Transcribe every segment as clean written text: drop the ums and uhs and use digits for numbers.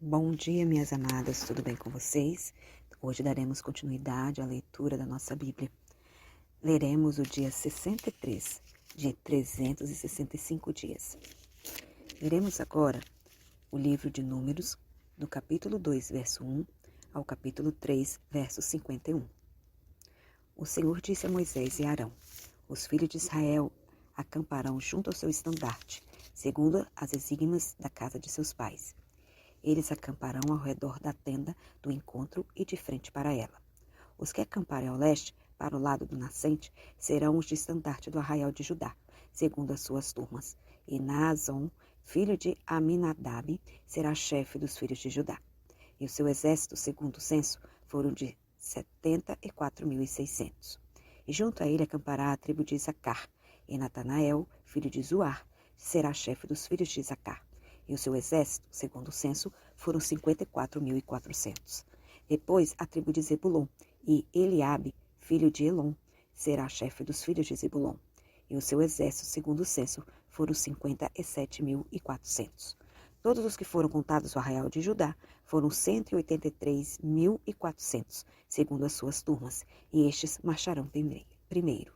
Bom dia, minhas amadas, tudo bem com vocês? Hoje daremos continuidade à leitura da nossa Bíblia. Leremos o dia 63, de 365 dias. Leremos agora o livro de Números, do capítulo 2, verso 1, ao capítulo 3, verso 51. O Senhor disse a Moisés e Arão: os filhos de Israel acamparão junto ao seu estandarte, segundo as desígnias da casa de seus pais. Eles acamparão ao redor da tenda do encontro e de frente para ela. Os que acamparem ao leste, para o lado do nascente, serão os de estandarte do arraial de Judá, segundo as suas turmas. E Naazon, filho de Aminadab, será chefe dos filhos de Judá. E o seu exército, segundo o censo, foram de 74.600. E junto a ele acampará a tribo de Isacar. E Natanael, filho de Zuar, será chefe dos filhos de Isacar. E o seu exército, segundo o censo, foram 54.400. Depois, a tribo de Zebulon, e Eliabe, filho de Elon, será chefe dos filhos de Zebulon. E o seu exército, segundo o censo, foram 57.400. Todos os que foram contados no arraial de Judá foram 183.400, segundo as suas turmas, e estes marcharão primeiro.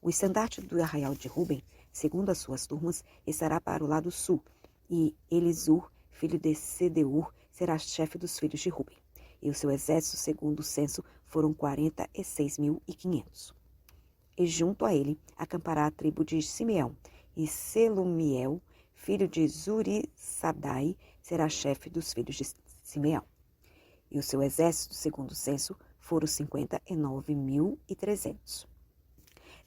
O estandarte do arraial de Ruben, segundo as suas turmas, estará para o lado sul, e Elisur, filho de Sedeur, será chefe dos filhos de Ruben. E o seu exército, segundo o censo, foram 46.500. E junto a ele acampará a tribo de Simeão, e Selumiel, filho de Zurissadai, será chefe dos filhos de Simeão. E o seu exército, segundo o censo, foram 59.300.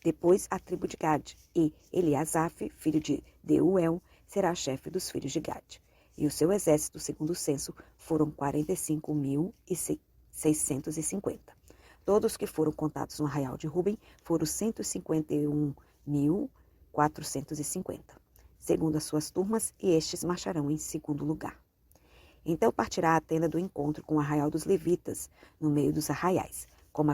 Depois a tribo de Gade, e Eliasaf, filho de Deuel, será chefe dos filhos de Gade. E o seu exército, segundo o censo, foram 45.650. Todos os que foram contados no arraial de Ruben foram 151.450, segundo as suas turmas, e estes marcharão em segundo lugar. Então partirá a tenda do encontro com o arraial dos levitas, no meio dos arraiais. Como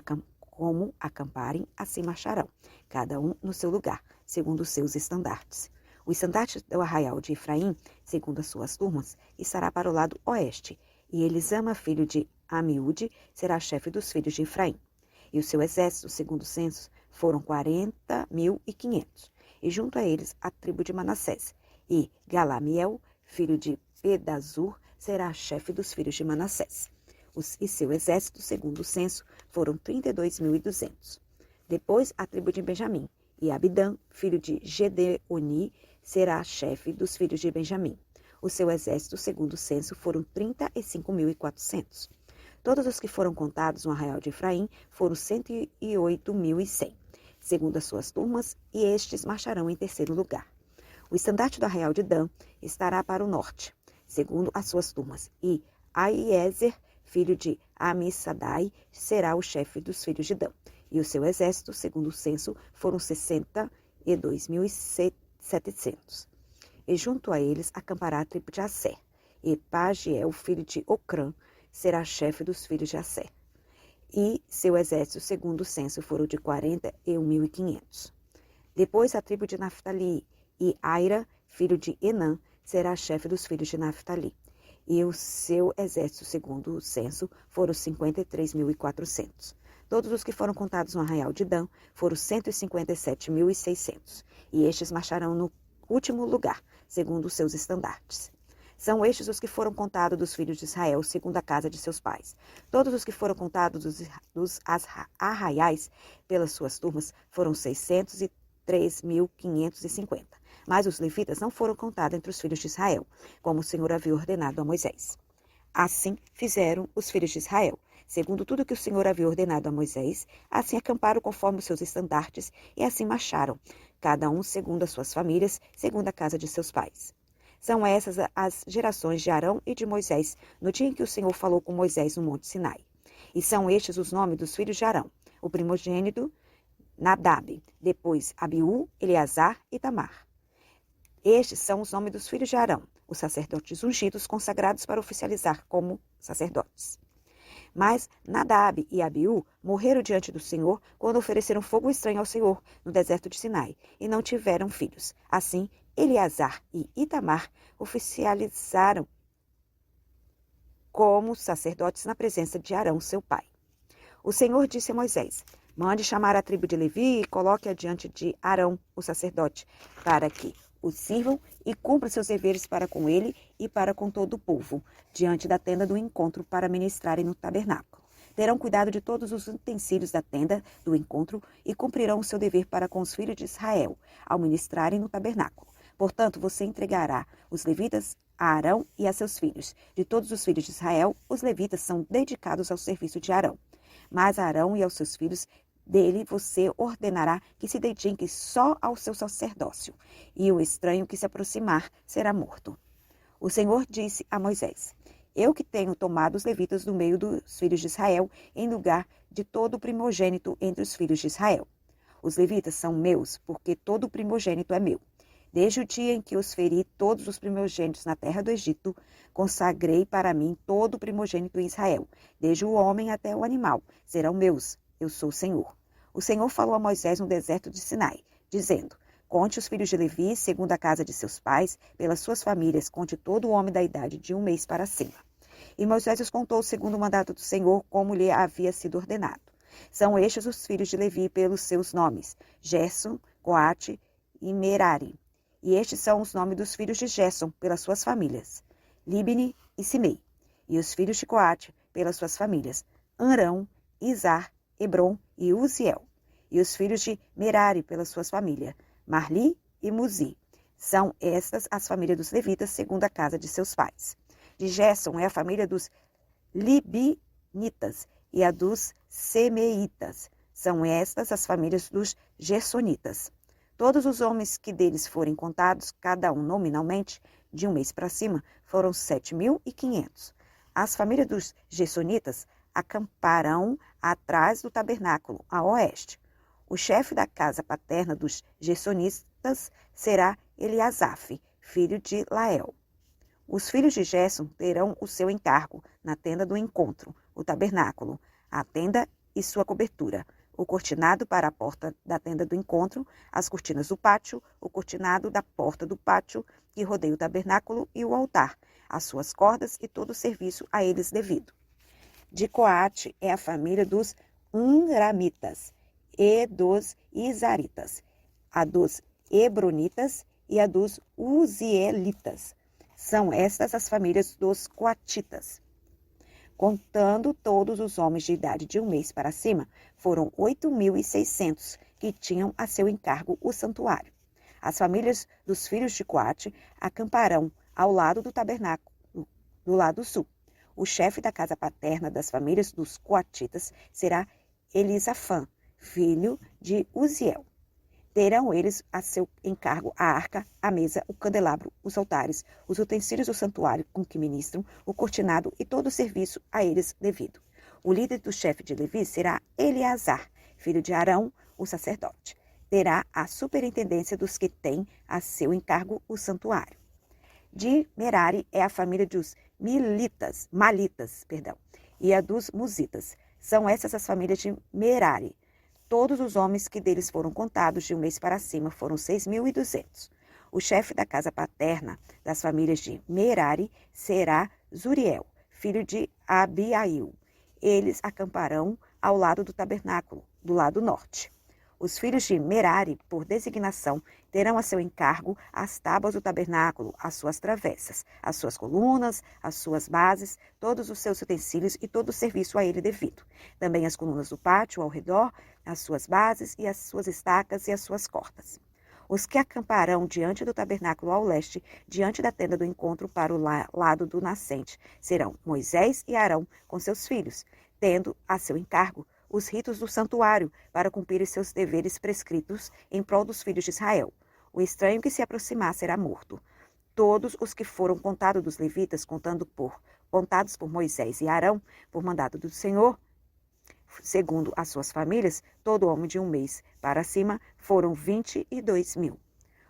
acamparem, assim marcharão, cada um no seu lugar, segundo os seus estandartes. O estandarte do arraial de Efraim, segundo as suas turmas, estará para o lado oeste, e Elisama, filho de Amiúde, será chefe dos filhos de Efraim. E o seu exército, segundo o censo, foram 40.500. E junto a eles a tribo de Manassés. E Galamiel, filho de Pedazur, será chefe dos filhos de Manassés. E seu exército, segundo o censo, foram 32.200. Depois a tribo de Benjamim. E Abidã, filho de Gedeoni, será chefe dos filhos de Benjamim. O seu exército, segundo o censo, foram 35.400. Todos os que foram contados no arraial de Efraim foram 108.100, segundo as suas turmas, e estes marcharão em terceiro lugar. O estandarte do arraial de Dan estará para o norte, segundo as suas turmas, e Aiezer, filho de Amissadai, será o chefe dos filhos de Dan. E o seu exército, segundo o censo, foram 62.700. E junto a eles acampará a tribo de Asser. E Pagiel, filho de Ocrã, será chefe dos filhos de Asser. E seu exército, segundo o censo, foram de 41.500. Depois a tribo de Naftali. E Aira, filho de Enã, será chefe dos filhos de Naftali. E o seu exército, segundo o censo, foram 53.400. Todos os que foram contados no arraial de Dan foram 157.600. E estes marcharão no último lugar, segundo os seus estandartes. São estes os que foram contados dos filhos de Israel, segundo a casa de seus pais. Todos os que foram contados dos arraiais pelas suas turmas foram 603.550. Mas os levitas não foram contados entre os filhos de Israel, como o Senhor havia ordenado a Moisés. Assim fizeram os filhos de Israel, segundo tudo que o Senhor havia ordenado a Moisés, assim acamparam conforme os seus estandartes, e assim marcharam, cada um segundo as suas famílias, segundo a casa de seus pais. São essas as gerações de Arão e de Moisés, no dia em que o Senhor falou com Moisés no Monte Sinai. E são estes os nomes dos filhos de Arão: o primogênito, Nadab, depois Abiú, Eleazar e Tamar. Estes são os nomes dos filhos de Arão, os sacerdotes ungidos consagrados para oficializar como sacerdotes. Mas Nadab e Abiú morreram diante do Senhor quando ofereceram fogo estranho ao Senhor no deserto de Sinai e não tiveram filhos. Assim, Eleazar e Itamar oficializaram como sacerdotes na presença de Arão, seu pai. O Senhor disse a Moisés: mande chamar a tribo de Levi e coloque-a diante de Arão, o sacerdote, para que o sirvam e cumpram seus deveres para com ele e para com todo o povo, diante da tenda do encontro para ministrarem no tabernáculo. Terão cuidado de todos os utensílios da tenda do encontro e cumprirão o seu dever para com os filhos de Israel, ao ministrarem no tabernáculo. Portanto, você entregará os levitas a Arão e a seus filhos. De todos os filhos de Israel, os levitas são dedicados ao serviço de Arão. Mas a Arão e aos seus filhos dele você ordenará que se dediquem só ao seu sacerdócio, e o estranho que se aproximar será morto. O Senhor disse a Moisés: eu que tenho tomado os levitas do meio dos filhos de Israel, em lugar de todo o primogênito entre os filhos de Israel. Os levitas são meus, porque todo o primogênito é meu. Desde o dia em que os feri todos os primogênitos na terra do Egito, consagrei para mim todo o primogênito em Israel, desde o homem até o animal. Serão meus, eu sou o Senhor. O Senhor falou a Moisés no deserto de Sinai, dizendo: conte os filhos de Levi, segundo a casa de seus pais, pelas suas famílias, conte todo o homem da idade de 1 mês para cima. E Moisés os contou segundo o mandato do Senhor, como lhe havia sido ordenado. São estes os filhos de Levi pelos seus nomes: Gerson, Coate e Merari. E estes são os nomes dos filhos de Gerson pelas suas famílias: Libni e Simei. E os filhos de Coate pelas suas famílias: Arão, Izar, Hebron e Uziel. E os filhos de Merari pelas suas famílias: Marli e Muzi. São estas as famílias dos levitas, segundo a casa de seus pais. De Gerson é a família dos Libinitas e a dos Semeitas. São estas as famílias dos Gersonitas. Todos os homens que deles forem contados, cada um nominalmente, de 1 mês para cima, foram 7.500. As famílias dos Gersonitas acamparão atrás do tabernáculo, a oeste. O chefe da casa paterna dos Gersonitas será Eliasaf, filho de Lael. Os filhos de Gerson terão o seu encargo na tenda do encontro, o tabernáculo, a tenda e sua cobertura, o cortinado para a porta da tenda do encontro, as cortinas do pátio, o cortinado da porta do pátio que rodeia o tabernáculo e o altar, as suas cordas e todo o serviço a eles devido. De Coate é a família dos Unramitas e dos Izaritas, a dos Hebronitas e a dos Uzielitas. São estas as famílias dos Coatitas. Contando todos os homens de idade de 1 mês para cima, foram 8.600 que tinham a seu encargo o santuário. As famílias dos filhos de Coate acamparão ao lado do tabernáculo, do lado sul. O chefe da casa paterna das famílias dos Coatitas será Elisafã, filho de Uziel. Terão eles a seu encargo a arca, a mesa, o candelabro, os altares, os utensílios do santuário com que ministram, o cortinado e todo o serviço a eles devido. O líder do chefe de Levi será Eleazar, filho de Arão, o sacerdote. Terá a superintendência dos que têm a seu encargo o santuário. De Merari é a família dos Malitas, e a dos Musitas. São essas as famílias de Merari. Todos os homens que deles foram contados de 1 mês para cima foram 6.200. O chefe da casa paterna das famílias de Merari será Zuriel, filho de Abiail. Eles acamparão ao lado do tabernáculo, do lado norte. Os filhos de Merari, por designação, terão a seu encargo as tábuas do tabernáculo, as suas travessas, as suas colunas, as suas bases, todos os seus utensílios e todo o serviço a ele devido. Também as colunas do pátio ao redor, as suas bases e as suas estacas e as suas cordas. Os que acamparão diante do tabernáculo ao leste, diante da tenda do encontro para o lado do nascente, serão Moisés e Arão com seus filhos, tendo a seu encargo os ritos do santuário para cumprir seus deveres prescritos em prol dos filhos de Israel. O estranho que se aproximar será morto. Todos os que foram contados dos levitas, contados por Moisés e Arão, por mandado do Senhor, segundo as suas famílias, todo homem de 1 mês para cima, foram 22.000.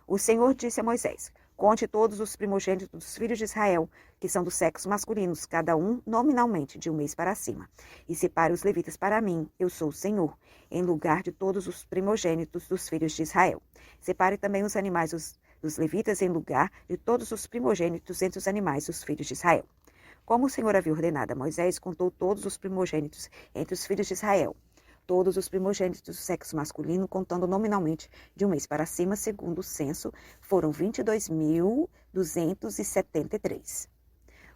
O Senhor disse a Moisés: conte todos os primogênitos dos filhos de Israel, que são do sexo masculino, cada um nominalmente de 1 mês para cima. E separe os levitas para mim, eu sou o Senhor, em lugar de todos os primogênitos dos filhos de Israel. Separe também os animais dos levitas em lugar de todos os primogênitos entre os animais dos filhos de Israel. Como o Senhor havia ordenado a Moisés, contou todos os primogênitos entre os filhos de Israel. Todos os primogênitos do sexo masculino, contando nominalmente de um mês para cima, segundo o censo, foram 22.273.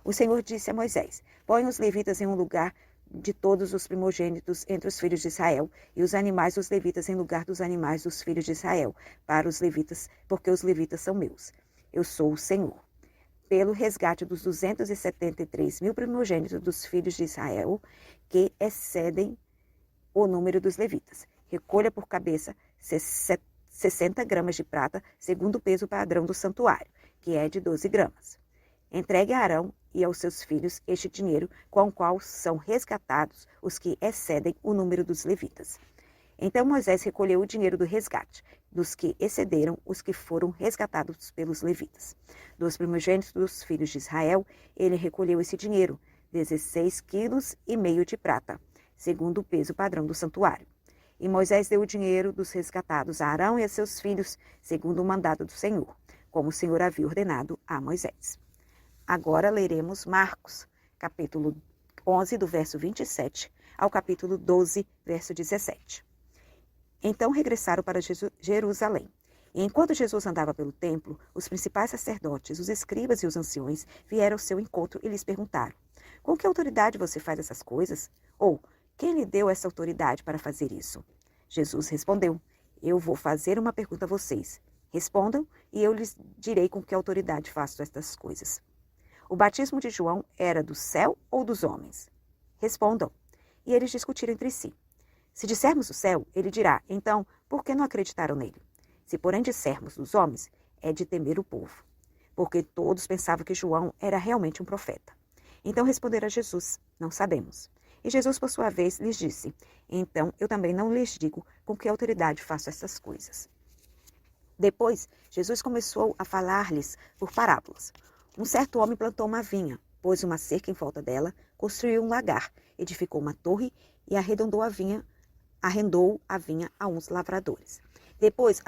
O Senhor disse a Moisés: põe os levitas em um lugar de todos os primogênitos entre os filhos de Israel, e os animais dos levitas em lugar dos animais dos filhos de Israel, para os levitas, porque os levitas são meus. Eu sou o Senhor. Pelo resgate dos 273 mil primogênitos dos filhos de Israel, que excedem o número dos levitas. Recolha por cabeça 60 gramas de prata, segundo o peso padrão do santuário, que é de 12 gramas. Entregue a Arão e aos seus filhos este dinheiro, com o qual são resgatados os que excedem o número dos levitas. Então Moisés recolheu o dinheiro do resgate, dos que excederam os que foram resgatados pelos levitas. Dos primogênitos dos filhos de Israel, ele recolheu esse dinheiro, 16,5 quilos de prata, segundo o peso padrão do santuário. E Moisés deu o dinheiro dos resgatados a Arão e a seus filhos, segundo o mandado do Senhor, como o Senhor havia ordenado a Moisés. Agora leremos Marcos, capítulo 11, do verso 27 ao capítulo 12, verso 17. Então regressaram para Jerusalém. E enquanto Jesus andava pelo templo, os principais sacerdotes, os escribas e os anciões vieram ao seu encontro e lhes perguntaram: com que autoridade você faz essas coisas? Ou, quem lhe deu essa autoridade para fazer isso? Jesus respondeu: eu vou fazer uma pergunta a vocês. Respondam e eu lhes direi com que autoridade faço estas coisas. O batismo de João era do céu ou dos homens? Respondam. E eles discutiram entre si. Se dissermos do céu, ele dirá: então, por que não acreditaram nele? Se porém dissermos dos homens, é de temer o povo, porque todos pensavam que João era realmente um profeta. Então responderam a Jesus: não sabemos. E Jesus, por sua vez, lhes disse: então eu também não lhes digo com que autoridade faço essas coisas. Depois, Jesus começou a falar-lhes por parábolas. Um certo homem plantou uma vinha, pôs uma cerca em volta dela, construiu um lagar, edificou uma torre e arrendou a vinha a uns lavradores. Depois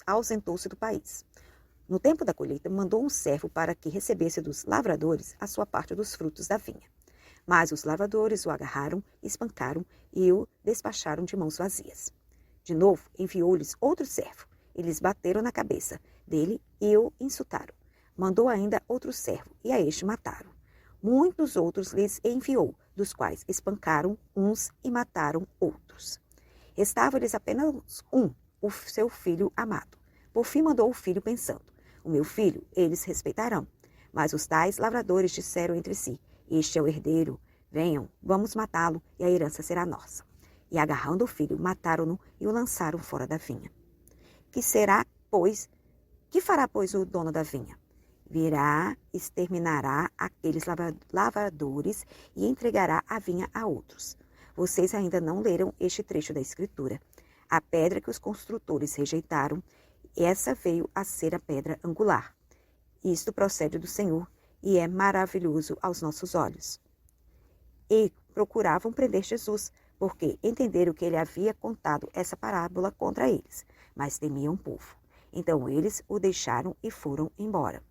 ausentou-se do país. No tempo da colheita, mandou um servo para que recebesse dos lavradores a sua parte dos frutos da vinha. Mas os lavradores o agarraram, espancaram e o despacharam de mãos vazias. De novo, enviou-lhes outro servo. Eles bateram na cabeça dele e o insultaram. Mandou ainda outro servo, e a este mataram. Muitos outros lhes enviou, dos quais espancaram uns e mataram outros. Restava-lhes apenas um, o seu filho amado. Por fim mandou o filho, pensando: o meu filho eles respeitarão. Mas os tais lavradores disseram entre si: este é o herdeiro, venham, vamos matá-lo, e a herança será nossa. E agarrando o filho, mataram-no e o lançaram fora da vinha. Que fará, pois, o dono da vinha? Virá, exterminará aqueles lavradores e entregará a vinha a outros. Vocês ainda não leram este trecho da Escritura. A pedra que os construtores rejeitaram, essa veio a ser a pedra angular. Isto procede do Senhor e é maravilhoso aos nossos olhos. E procuravam prender Jesus, porque entenderam que ele havia contado essa parábola contra eles, mas temiam o povo. Então eles o deixaram e foram embora.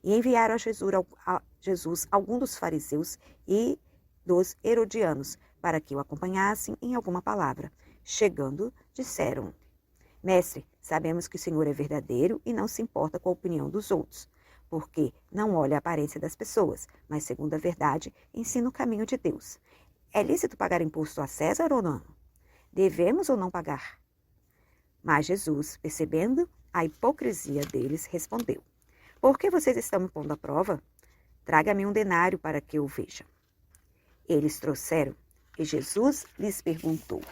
E enviaram a Jesus alguns dos fariseus e dos herodianos, para que o acompanhassem em alguma palavra. Chegando, disseram: Mestre, sabemos que o Senhor é verdadeiro e não se importa com a opinião dos outros, porque não olha a aparência das pessoas, mas, segundo a verdade, ensina o caminho de Deus. É lícito pagar imposto a César ou não? Devemos ou não pagar? Mas Jesus, percebendo a hipocrisia deles, respondeu: por que vocês estão me pondo à prova? Traga-me um denário para que eu veja. Eles trouxeram, e Jesus lhes perguntou: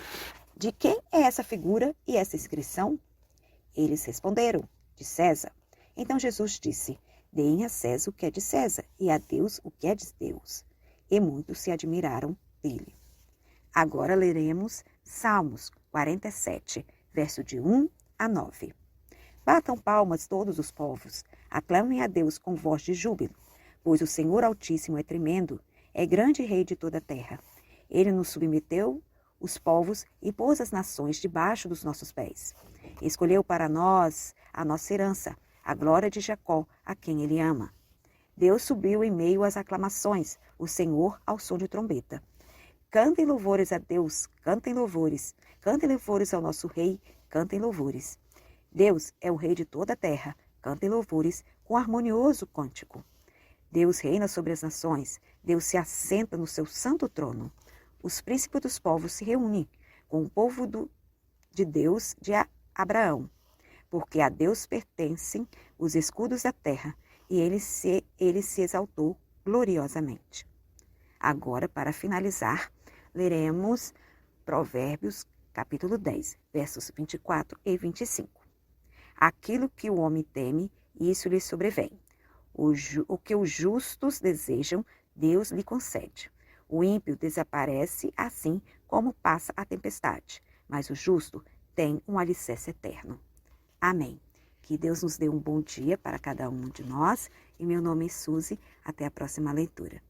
de quem é essa figura e essa inscrição? Eles responderam: de César. Então Jesus disse: deem a César o que é de César, e a Deus o que é de Deus. E muitos se admiraram dele. Agora leremos Salmos 47, verso de 1 a 9. Batam palmas todos os povos, aclamem a Deus com voz de júbilo, pois o Senhor Altíssimo é tremendo, é grande Rei de toda a terra. Ele nos submeteu os povos e pôs as nações debaixo dos nossos pés. Escolheu para nós a nossa herança, a glória de Jacó, a quem ele ama. Deus subiu em meio às aclamações, o Senhor ao som de trombeta. Cantem louvores a Deus, cantem louvores ao nosso Rei, cantem louvores. Deus é o Rei de toda a terra, cantem louvores com harmonioso cântico. Deus reina sobre as nações, Deus se assenta no seu santo trono. Os príncipes dos povos se reúnem com o povo de Deus de Abraão, porque a Deus pertencem os escudos da terra, e ele se exaltou gloriosamente. Agora, para finalizar, leremos Provérbios, capítulo 10, versos 24 e 25. Aquilo que o homem teme, isso lhe sobrevém. O que os justos desejam, Deus lhe concede. O ímpio desaparece assim como passa a tempestade, mas o justo tem um alicerce eterno. Amém. Que Deus nos dê um bom dia para cada um de nós. E meu nome é Suzy. Até a próxima leitura.